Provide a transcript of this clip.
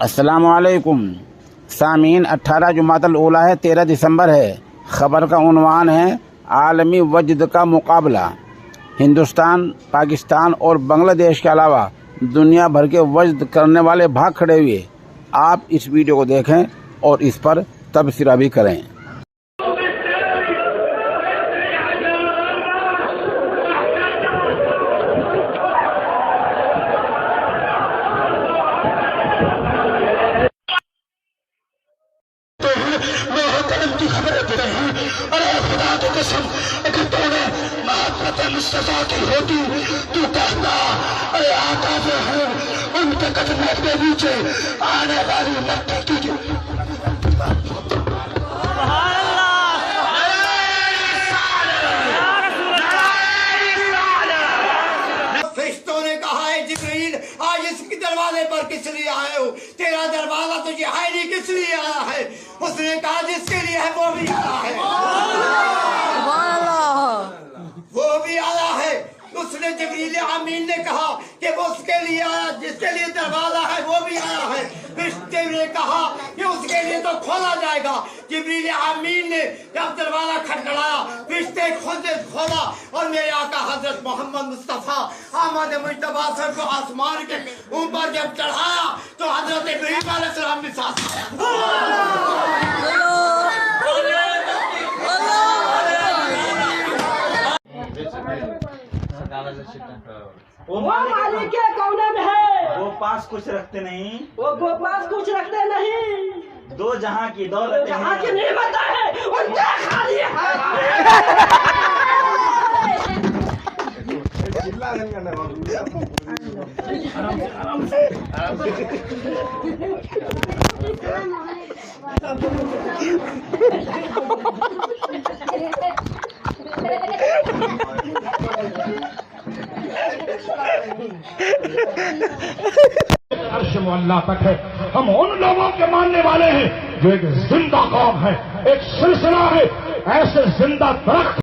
अस्सलामुअलैकुम सामीन। 18 जुमातुल ऊला है, 13 दिसंबर है। ख़बर का उन्वान है आलमी वजद का मुकाबला। हिंदुस्तान, पाकिस्तान और बांग्लादेश के अलावा दुनिया भर के वजद करने वाले भाग खड़े हुए। आप इस वीडियो को देखें और इस पर तबसरा भी करें। की खबरें दे रहे हैं। अरे खुदा की कसम, अगर तूने मोहब्बत मुस्तफा की होती तू कहता अरे आका जो है उनके कदम के नीचे आने वाली मट्टी की फरिश्तों ने कहा है जिब्रील आज इसके दरवाजे पर किस लिए आए हो? तेरा दरवाजा तुझे है नहीं, किस लिए आया है? उसने कहा जिसके लिए है वो भी आया है, वो भी आया है। उसने जिब्रील अमीन ने कहा कि वो उसके लिए आया जिसके लिए दरवाजा है, वो भी आया है। फरिश्ते ने कहा कि उसके लिए तो खोला जाएगा। जिब्रील अमीन ने जब दरवाजा खटखटाया, फरिश्ते खुद खोला और मेरे आका हजरत मोहम्मद मुस्तफा अहमद मुज्तबा सर को आसमान के ऊपर जब चढ़ाया तो हजरत इब्राहीम अलैहिस्सलाम भी साथ आया। वो मालिक के कौने में है? वो पास कुछ रखते नहीं, वो पास कुछ रखते नहीं। दो जहां की दौलत जहां की नेमत है उनका खाली है। अर्श मुअल्ला तक है। हम उन लोगों के मानने वाले हैं जो एक जिंदा कौम है, एक सिलसिला है। ऐसे जिंदा दरख्त